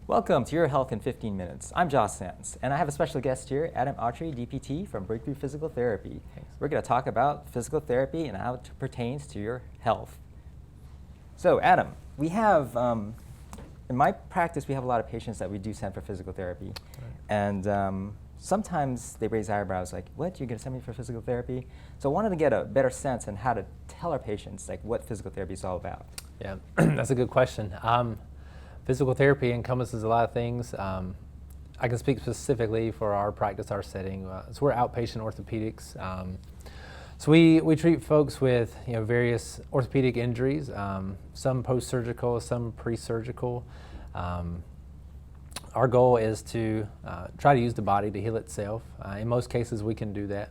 Welcome to Your Health in 15 Minutes. I'm Santz, and I have a special guest here, Autry, DPT from Breakthrough Physical Therapy. Thanks. We're going to talk about physical therapy and how it pertains to your health. So, Adam, we have, in my practice, we have a lot of patients that we do send for physical therapy. Right. And sometimes they raise eyebrows like, what, you're going to send me for physical therapy? So I wanted to get a better sense on how to tell our patients like what physical therapy is all about. Yeah, that's a good question. Physical therapy encompasses a lot of things. I can speak specifically for our practice, our setting. So we're outpatient orthopedics. So we treat folks with various orthopedic injuries, some post-surgical, some pre-surgical. Our goal is to try to use the body to heal itself. In most cases, we can do that,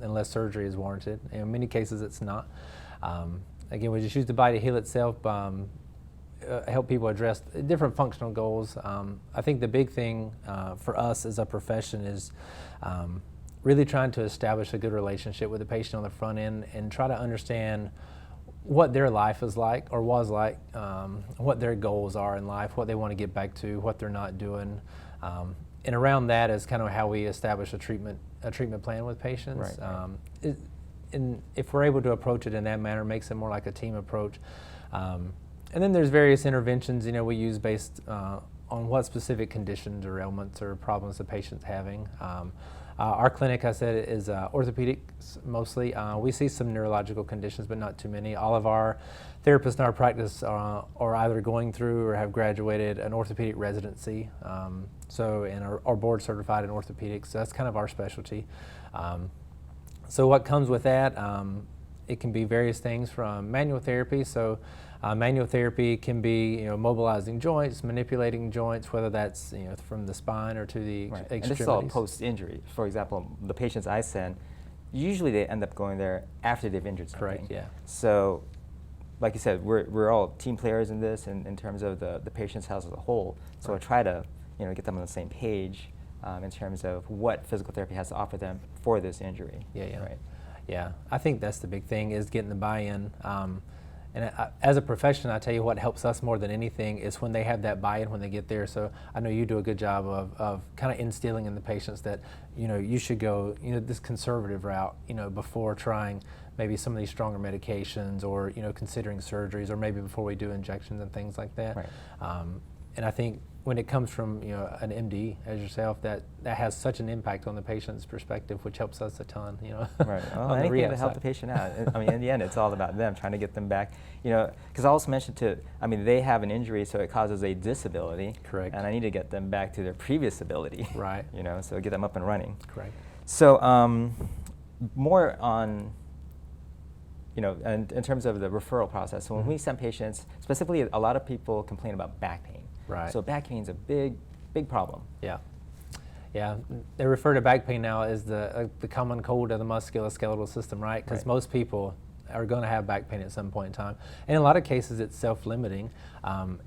unless surgery is warranted. In many cases, it's not. Again, we just use the body to heal itself. Help people address different functional goals. I think the big thing for us as a profession is really trying to establish a good relationship with the patient on the front end and try to understand what their life is like or was like, what their goals are in life, what they want to get back to, what they're not doing. And around that is kind of how we establish a treatment plan with patients. Right. And if we're able to approach it in that manner, it makes it more like a team approach. And then there's various interventions we use based on what specific conditions or ailments or problems the patient's having. Our clinic, I said, is orthopedics mostly. We see some neurological conditions, but not too many. All of our therapists in our practice are either going through or have graduated an orthopedic residency. And are board certified in orthopedics. So that's kind of our specialty. So what comes with that? It can be various things from manual therapy. So manual therapy can be mobilizing joints, manipulating joints, whether that's from the spine or to the extremities. And this is all post-injury. For example, the patients I send, usually they end up going there after they've injured something. Correct, yeah. So, like you said, we're all team players in this in terms of the patient's health as a whole. So I try to get them on the same page in terms of what physical therapy has to offer them for this injury. Yeah. Right? Yeah, I think that's the big thing is getting the buy-in. And as a profession, I tell you what helps us more than anything is when they have that buy-in when they get there. So I know you do a good job of kind of instilling in the patients that you should go this conservative route before trying maybe some of these stronger medications or considering surgeries or maybe before we do injections and things like that. Right. And I think when it comes from an MD as yourself, that has such an impact on the patient's perspective, which helps us a ton. Right. Well, anything to help the patient out. I mean, in the end, it's all about them trying to get them back. Because I also mentioned they have an injury, so it causes a disability. Correct. And I need to get them back to their previous ability. Right. So get them up and running. Correct. So more on. In terms of the referral process. So when we send patients, specifically, a lot of people complain about back pain. Right. So back pain is a big problem. Yeah. Yeah. They refer to back pain now as the common cold of the musculoskeletal system, right? Because most people are going to have back pain at some point in time. And in a lot of cases, it's self-limiting.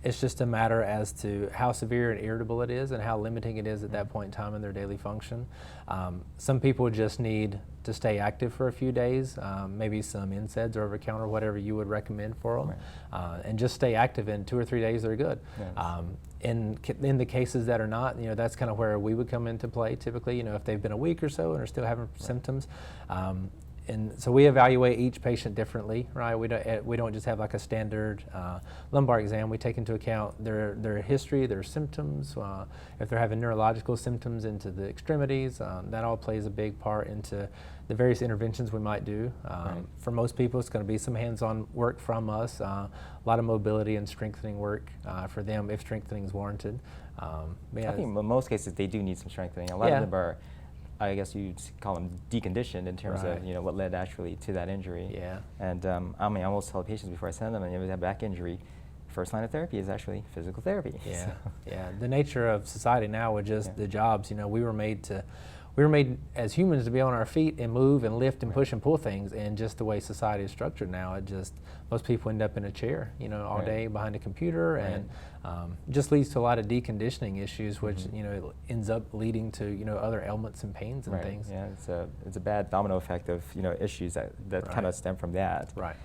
It's just a matter as to how severe and irritable it is and how limiting it is at that point in time in their daily function. Some people just need to stay active for a few days, maybe some NSAIDs or over-the-counter, whatever you would recommend for them, and just stay active. In 2 or 3 days, they're good. Yes. In the cases that are not, that's kind of where we would come into play typically, if they've been a week or so and are still having symptoms. And so we evaluate each patient differently, right? We don't just have like a standard lumbar exam. We take into account their history, their symptoms, if they're having neurological symptoms into the extremities. That all plays a big part into the various interventions we might do. For most people, it's going to be some hands-on work from us, a lot of mobility and strengthening work for them if strengthening is warranted. I think in most cases they do need some strengthening. A lot of them are, I guess you'd call them deconditioned in terms of what led actually to that injury. Yeah. And I almost tell patients before I send them, and if they have back injury, first line of therapy is actually physical therapy. Yeah. Yeah. The nature of society now with just the jobs, we were made to we were made as humans to be on our feet and move and lift and push and pull things, and just the way society is structured now, most people end up in a chair, all day behind a computer, and just leads to a lot of deconditioning issues, which it ends up leading to other ailments and pains and things. Yeah, it's a bad domino effect of issues that kind of stem from that. Right.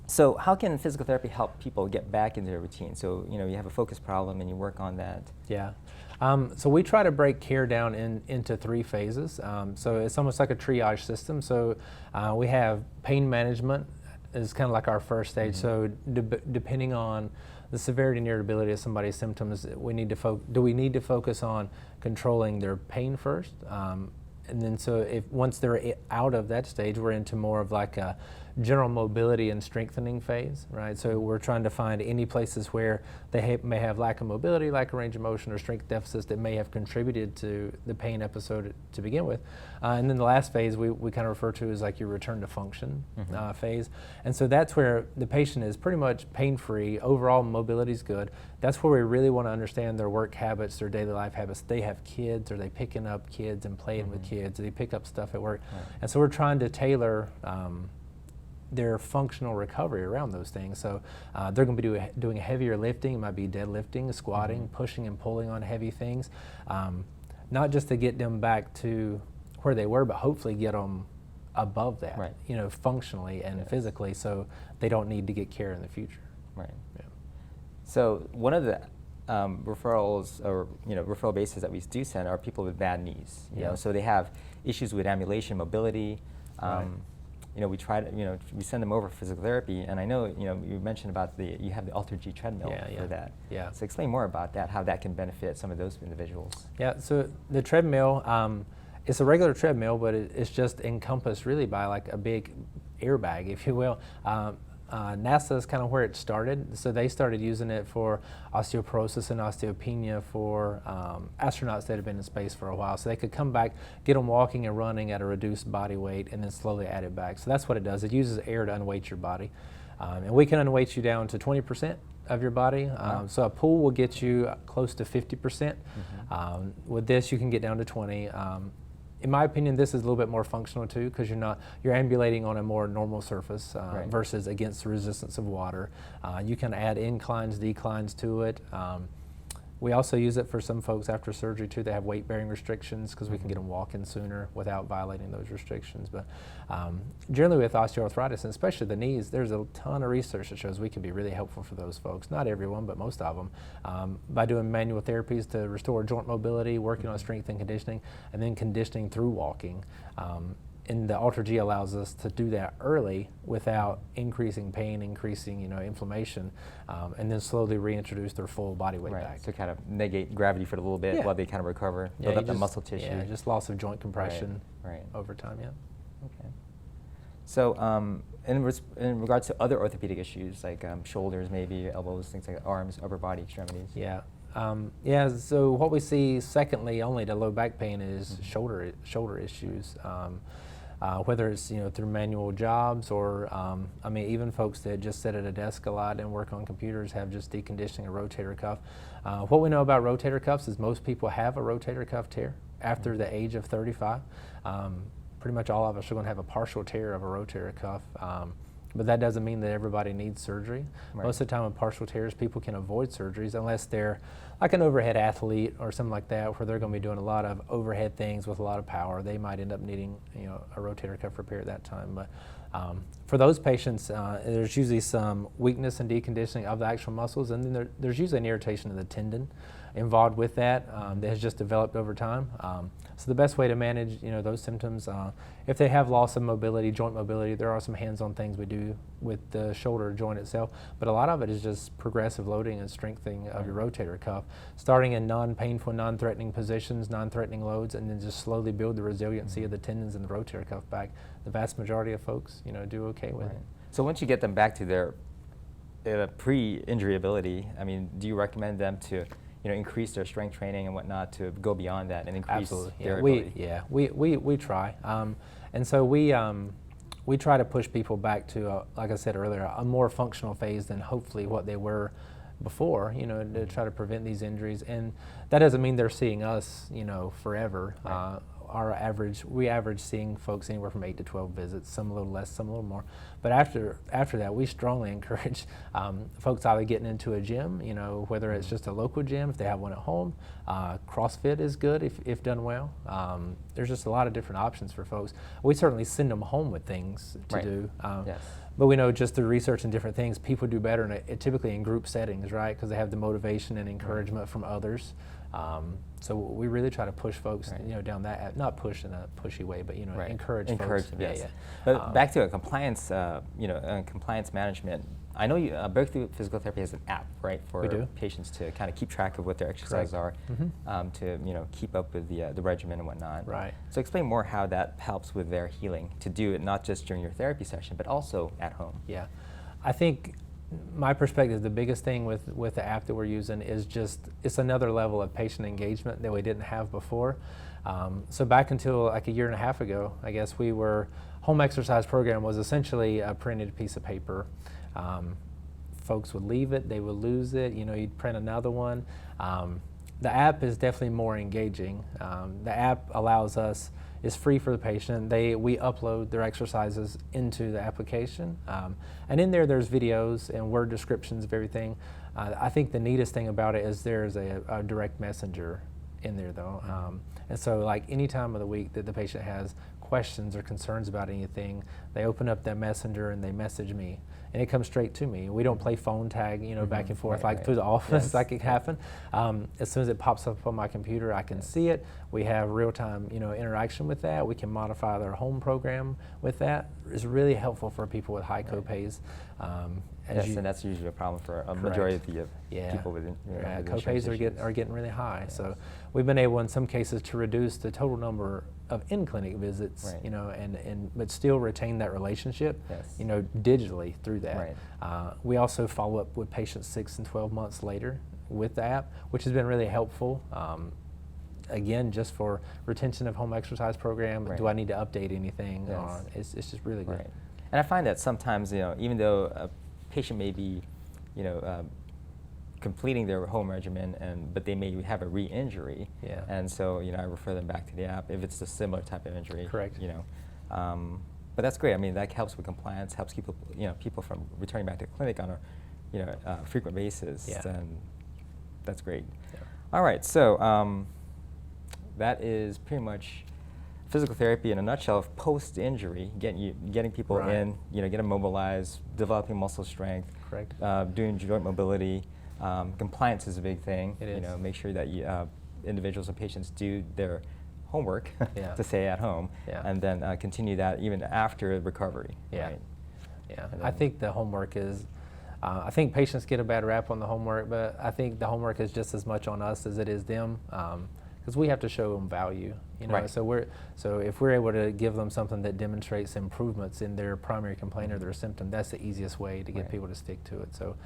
So how can physical therapy help people get back into their routine? So you have a focus problem and you work on that. Yeah. So we try to break care down into 3 phases. So it's almost like a triage system. So we have pain management is kind of like our first stage. So depending on the severity and irritability of somebody's symptoms, do we need to focus on controlling their pain first? And then once they're out of that stage, we're into more of like a general mobility and strengthening phase, right? So we're trying to find any places where they may have lack of mobility, lack of range of motion, or strength deficits that may have contributed to the pain episode to begin with. And then the last phase we kind of refer to as like your return to function phase. And so that's where the patient is pretty much pain-free, overall mobility is good. That's where we really want to understand their work habits, their daily life habits. They have kids, or they picking up kids and playing with kids, or they pick up stuff at work. And so we're trying to tailor their functional recovery around those things. So they're going to be doing heavier lifting. It might be deadlifting, squatting, pushing and pulling on heavy things, not just to get them back to where they were, but hopefully get them above that, functionally and physically, so they don't need to get care in the future. Right. Yeah. So one of the referrals or referral bases that we do send are people with bad knees. You know, so they have issues with ambulation, mobility. We try to we send them over for physical therapy, and I know you mentioned about you have the Autry treadmill for that. Yeah. So explain more about that, how that can benefit some of those individuals. Yeah. So the treadmill, it's a regular treadmill, but it's just encompassed really by like a big airbag, if you will. NASA is kind of where it started. So they started using it for osteoporosis and osteopenia for astronauts that had been in space for a while. So they could come back, get them walking and running at a reduced body weight, and then slowly add it back. So that's what it does. It uses air to unweight your body. And we can unweight you down to 20% of your body. So a pull will get you close to 50%. With this, you can get down to 20. In my opinion, this is a little bit more functional too, because you're ambulating on a more normal surface versus against the resistance of water. You can add inclines, declines to it. We also use it for some folks after surgery too. They have weight-bearing restrictions because we can get them walking sooner without violating those restrictions. But generally with osteoarthritis, and especially the knees, there's a ton of research that shows we can be really helpful for those folks. Not everyone, but most of them. By doing manual therapies to restore joint mobility, working on strength and conditioning, and then conditioning through walking. And the Autry allows us to do that early without increasing pain, increasing inflammation, and then slowly reintroduce their full body weight back. So kind of negate gravity for a little bit while they kind of recover, build up the muscle tissue. Yeah, just loss of joint compression over time, Okay. So in regards to other orthopedic issues like shoulders, maybe elbows, things like arms, upper body extremities. So what we see secondly only to low back pain is shoulder issues. Whether it's through manual jobs or even folks that just sit at a desk a lot and work on computers have just deconditioning a rotator cuff. What we know about rotator cuffs is most people have a rotator cuff tear after the age of 35. Pretty much all of us are going to have a partial tear of a rotator cuff. But that doesn't mean that everybody needs surgery. Most of the time with partial tears, people can avoid surgeries unless they're like an overhead athlete or something like that, where they're going to be doing a lot of overhead things with a lot of power. They might end up needing a rotator cuff repair at that time. But for those patients, there's usually some weakness and deconditioning of the actual muscles, and then there's usually an irritation of the tendon involved with that that has just developed over time. So the best way to manage those symptoms, if they have loss of mobility, joint mobility, there are some hands-on things we do with the shoulder joint itself, but a lot of it is just progressive loading and strengthening of your rotator cuff, starting in non-painful, non-threatening positions, non-threatening loads, and then just slowly build the resiliency of the tendons and the rotator cuff back. The vast majority of folks do okay with it. So once you get them back to their pre-injury ability, do you recommend them to increase their strength training and whatnot to go beyond that and increase their ability? We try. And so we try to push people back to, like I said earlier, a more functional phase than hopefully what they were before, to try to prevent these injuries. And that doesn't mean they're seeing us, forever. Right. We average seeing folks anywhere from 8 to 12 visits, some a little less, some a little more. But after that, we strongly encourage folks either getting into a gym, whether it's just a local gym, if they have one at home. CrossFit is good if done well. There's just a lot of different options for folks. We certainly send them home with things to Right. do. Yes. But we know just through research and different things, people do better typically in group settings, right? Because they have the motivation and encouragement from others. So we really try to push folks, Right. Down that, not push in a pushy way, but Right. encourage Encourage folks. them, yes. Yeah. But back to compliance, compliance management. I know Breakthrough Physical Therapy has an app, right, for We do. patients to kind of keep track of what their exercises are, to keep up with the regimen and whatnot. Right. So explain more how that helps with their healing, to do it not just during your therapy session, but also at home. Yeah, I think my perspective, the biggest thing with the app that we're using is it's another level of patient engagement that we didn't have before. So back until like a year and a half ago, I guess home exercise program was essentially a printed piece of paper. Folks would leave it, they would lose it, you'd print another one. The app is definitely more engaging. The app allows us, it's free for the patient. We upload their exercises into the application. And in there's videos and word descriptions of everything. I think the neatest thing about it is there's a direct messenger in there though. And so like any time of the week that the patient has questions or concerns about anything, they open up that messenger and they message me. And it comes straight to me. We don't play phone tag, back and forth through the office like it happened. As soon as it pops up on my computer, I can see it. We have real-time, interaction with that. We can modify their home program with that. It's really helpful for people with high copays. And that's usually a problem for a majority of the people with copays are getting really high. Yes. So we've been able in some cases to reduce the total number of in-clinic visits, but still retain that relationship, digitally through that. Right. We also follow up with patients 6 and 12 months later with the app, which has been really helpful. Again, just for retention of home exercise program, do I need to update anything? Yes. It's just really good. Right. And I find that sometimes, even though a patient may be, completing their home regimen, but they may have a re-injury, and so I refer them back to the app if it's a similar type of injury. Correct. But that's great. I mean, that helps with compliance, helps people from returning back to the clinic on a frequent basis. Yeah. And that's great. Yeah. All right, so that is pretty much physical therapy in a nutshell of post-injury, getting people in, get them mobilized, developing muscle strength, correct, doing joint mobility. Compliance is a big thing. It is. Make sure that individuals and patients do their homework to stay at home, and then continue that even after recovery. Yeah. Right? Yeah. I think the homework is. I think patients get a bad rap on the homework, but I think the homework is just as much on us as it is them. Because we have to show them value, Right. So if we're able to give them something that demonstrates improvements in their primary complaint or their symptom, that's the easiest way to get people to stick to it. So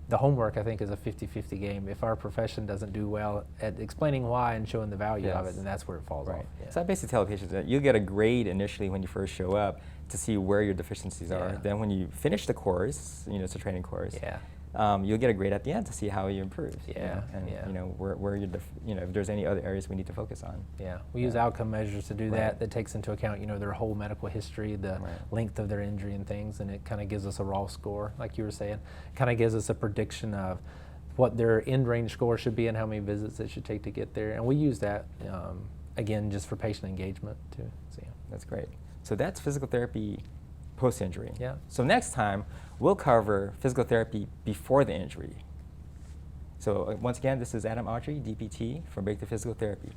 the homework, I think, is a 50-50 game. If our profession doesn't do well at explaining why and showing the value of it, then that's where it falls off. Yeah. So I basically tell patients that you get a grade initially when you first show up to see where your deficiencies are. Then when you finish the course, it's a training course. You'll get a grade at the end to see how you improved. Where if there's any other areas we need to focus on. Yeah, we use outcome measures to do that. That takes into account, their whole medical history, the length of their injury and things, and it kind of gives us a raw score, like you were saying. Kind of gives us a prediction of what their end range score should be and how many visits it should take to get there. And we use that again just for patient engagement too. So, that's great. So that's physical therapy post-injury. Yeah. So next time, we'll cover physical therapy before the injury. So once again, this is Adam Autry, DPT from Breakthrough Physical Therapy.